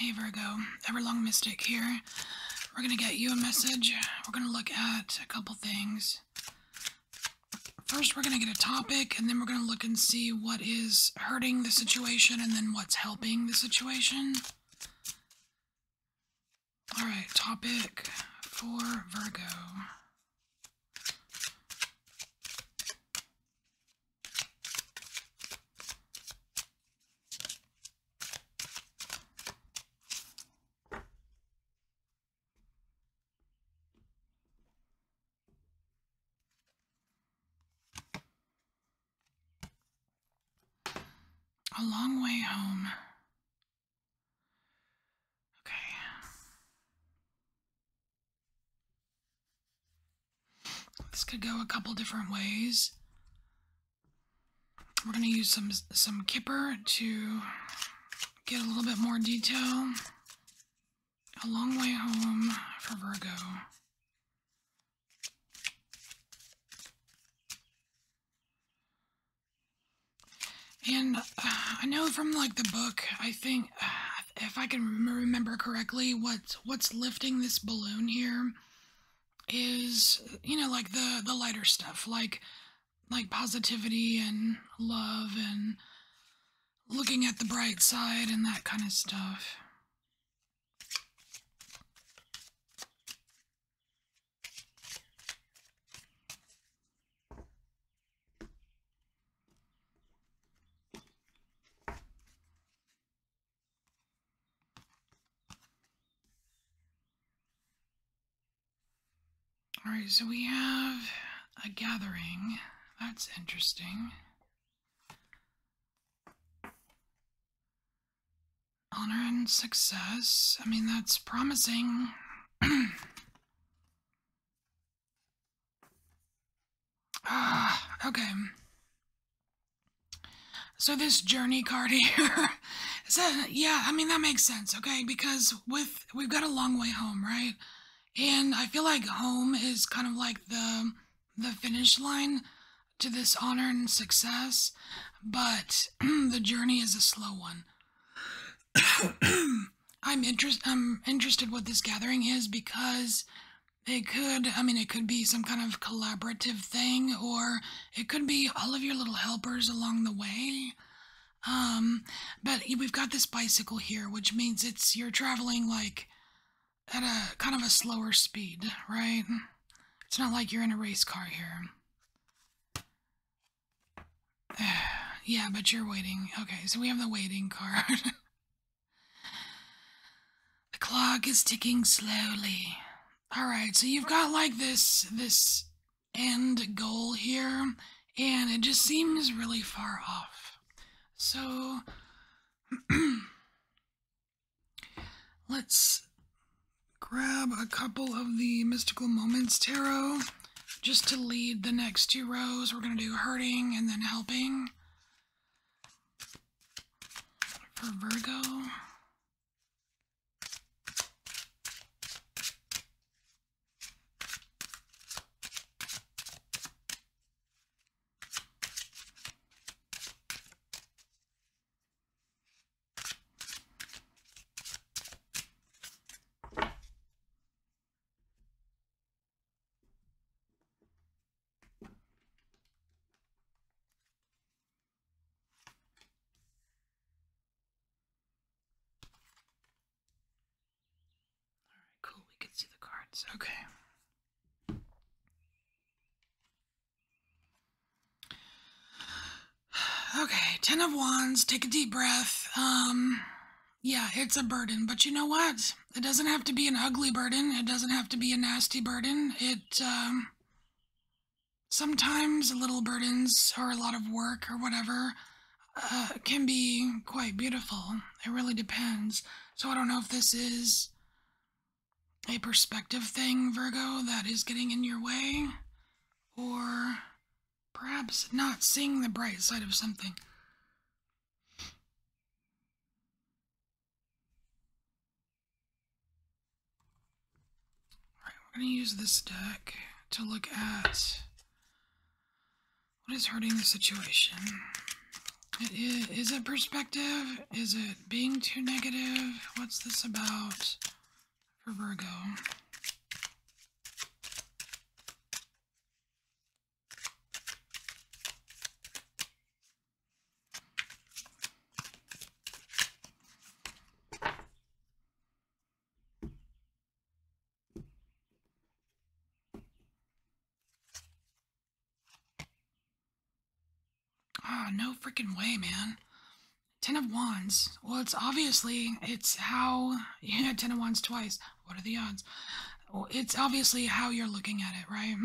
Hey Virgo, EverlongMystic here. We're going to get you a message. We're going to look at a couple things. First, we're going to get a topic, and then we're going to look and see what is hurting the situation and then what's helping the situation. Alright, topic for Virgo. A long way home. Okay. This could go a couple different ways. We're going to use some Kipper to get a little bit more detail. A long way home for Virgo. And I know from like the book, I think if I can remember correctly, what's lifting this balloon here is, you know, like the lighter stuff, like positivity and love and looking at the bright side and that kind of stuff. All right, so we have a gathering. That's interesting. Honor and success. I mean, that's promising. Okay. So this journey card here, so yeah, I mean, that makes sense, okay? Because we've got a long way home, right? And I feel like home is kind of like the finish line to this honor and success, but the journey is a slow one. I'm interested what this gathering is because it could be some kind of collaborative thing, or it could be all of your little helpers along the way. But we've got this bicycle here, which means you're traveling like at a kind of a slower speed, right? It's not like you're in a race car here. Yeah, but you're waiting. Okay, so we have the waiting card. The clock is ticking slowly. Alright, so you've got like this end goal here, and it just seems really far off. So, let's grab a couple of the Mystical Moments Tarot just to lead the next two rows. We're going to do hurting and then helping for Virgo. Cool, we can see the cards. Okay. Okay, Ten of Wands, take a deep breath. Yeah, it's a burden, but you know what? It doesn't have to be an ugly burden. It doesn't have to be a nasty burden. Sometimes little burdens or a lot of work or whatever can be quite beautiful. It really depends. So I don't know if this is a perspective thing, Virgo, that is getting in your way, or perhaps not seeing the bright side of something. Alright, we're going to use this deck to look at what is hurting the situation. Is it perspective? Is it being too negative? What's this about for Virgo? Oh, no freaking way, man. Ten of Wands. Well, it's how, yeah, Ten of Wands twice. What are the odds? Well, it's obviously how you're looking at it, right?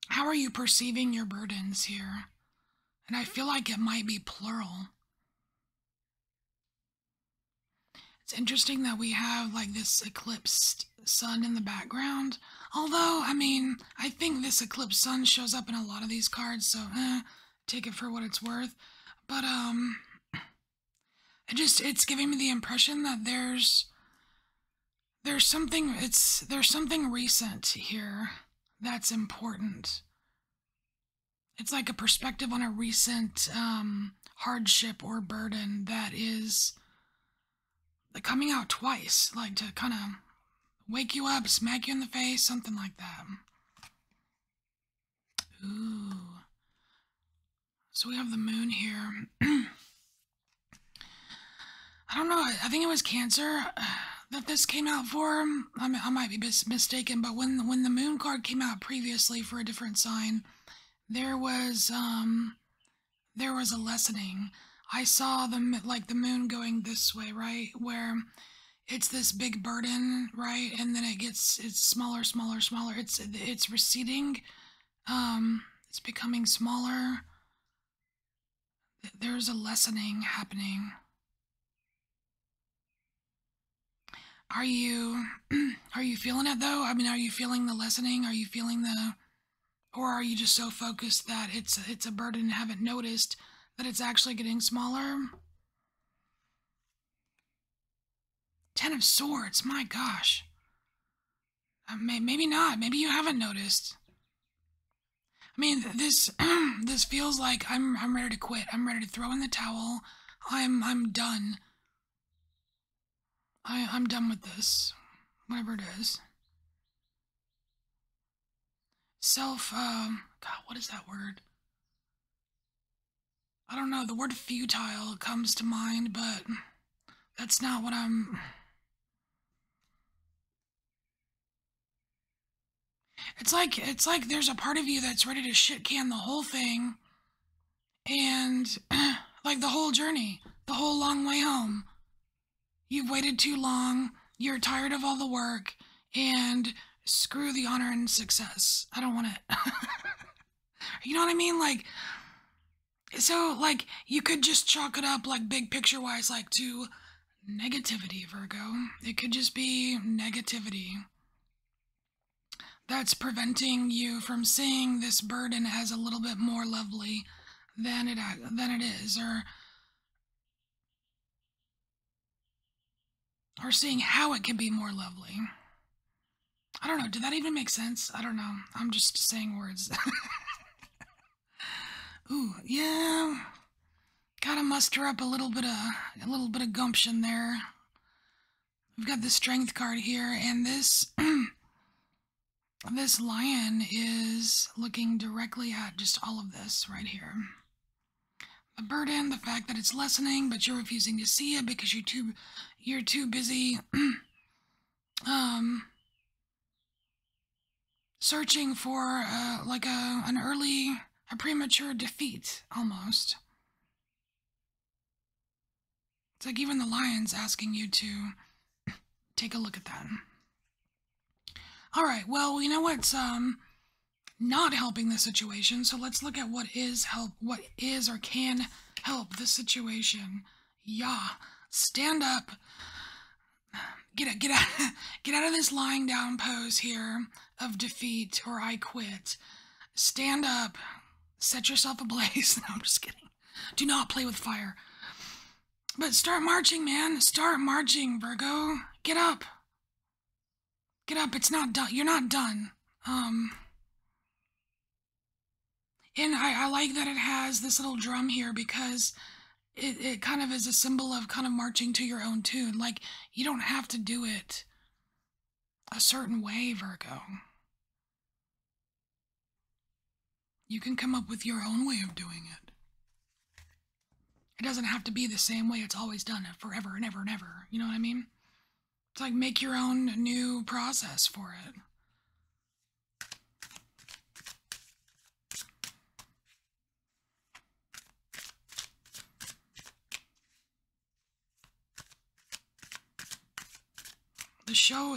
How are you perceiving your burdens here? And I feel like it might be plural. It's interesting that we have like this eclipsed sun in the background. Although, I mean, I think this eclipsed sun shows up in a lot of these cards, so take it for what it's worth. But it's giving me the impression that there's something recent here that's important. It's like a perspective on a recent hardship or burden that is coming out twice, like to kind of wake you up, smack you in the face, something like that. Ooh. So we have the moon here. I don't know, I think it was Cancer that this came out for. I might be mistaken, but when the moon card came out previously for a different sign, there was a lessening. I saw the moon going this way, right? Where it's this big burden, right? And then it's smaller, smaller, smaller. It's receding. It's becoming smaller. There's a lessening happening. Are you feeling it though? I mean, are you feeling the lessening? Are you feeling or are you just so focused that it's a burden and haven't noticed that it's actually getting smaller? Ten of Swords, my gosh. Maybe not. Maybe you haven't noticed. I mean, this this feels like I'm ready to quit. I'm ready to throw in the towel. I'm done. I'm done with this. Whatever it is. God, what is that word? I don't know. The word futile comes to mind, but that's not what I'm... It's like there's a part of you that's ready to shit can the whole thing, and like the whole journey, the whole long way home. You've waited too long, you're tired of all the work, and screw the honor and success. I don't want it. You know what I mean? Like, so, like, you could just chalk it up, like, big picture-wise, like, to negativity, Virgo. It could just be negativity that's preventing you from seeing this burden as a little bit more lovely than it is, or seeing how it can be more lovely. I don't know. Did that even make sense? I don't know. I'm just saying words. Ooh, yeah. Gotta muster up a little bit of gumption there. We've got the Strength card here, and this this lion is looking directly at just all of this right here. The burden, the fact that it's lessening, but you're refusing to see it because you're too busy searching for like a premature defeat almost. It's like even the lion's asking you to take a look at that. All right, well, you know what's not helping the situation, so let's look at what is or can help the situation. Yeah, stand up. Get out of this lying down pose here of defeat or I quit. Stand up. Set yourself ablaze. No, I'm just kidding. Do not play with fire. But start marching, man. Start marching, Virgo. Get up. Get up. It's not done. You're not done. And I like that it has this little drum here because it kind of is a symbol of kind of marching to your own tune. Like, you don't have to do it a certain way, Virgo. You can come up with your own way of doing it. It doesn't have to be the same way it's always done it forever and ever and ever. You know what I mean? It's like make your own new process for it.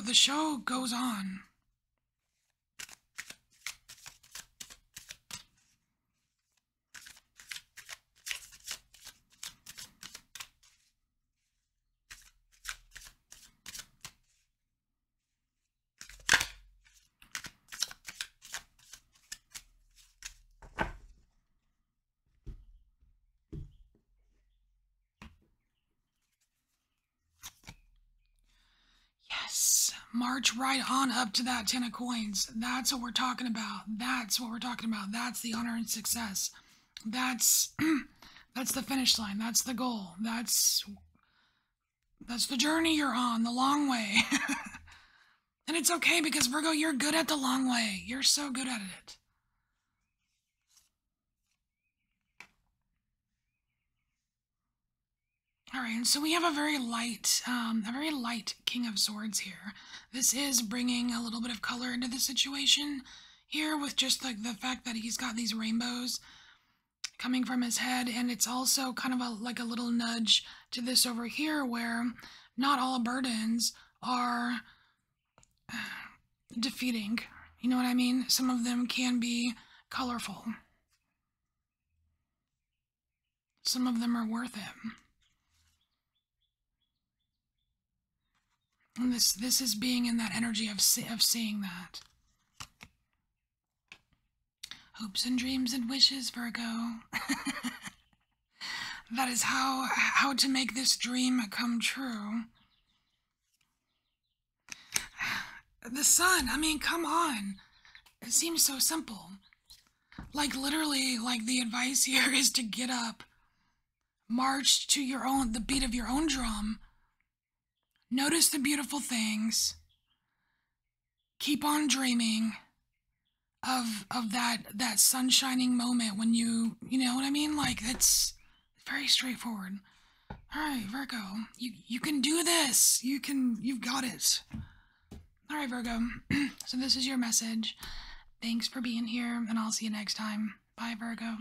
The show goes on. Yes, march right on up to that 10 of coins. That's what we're talking about. That's what we're talking about. That's the honor and success. That's that's the finish line. That's the goal. That's the journey you're on, the long way. And it's okay because Virgo, you're good at the long way. You're so good at it. All right, and so we have a very light King of Swords here. This is bringing a little bit of color into the situation here with just like the fact that he's got these rainbows coming from his head, and it's also kind of like a little nudge to this over here where not all burdens are defeating. You know what I mean? Some of them can be colorful. Some of them are worth it. And this is being in that energy of seeing that. Hopes and dreams and wishes, Virgo. That is how to make this dream come true. The sun, I mean, come on. It seems so simple. Like literally, like the advice here is to get up, march to the beat of your own drum, notice the beautiful things, keep on dreaming of that sun shining moment when you know what I mean? Like, it's very straightforward. All right, Virgo, you can do this. You've got it. All right, Virgo. So this is your message. Thanks for being here, and I'll see you next time. Bye, Virgo.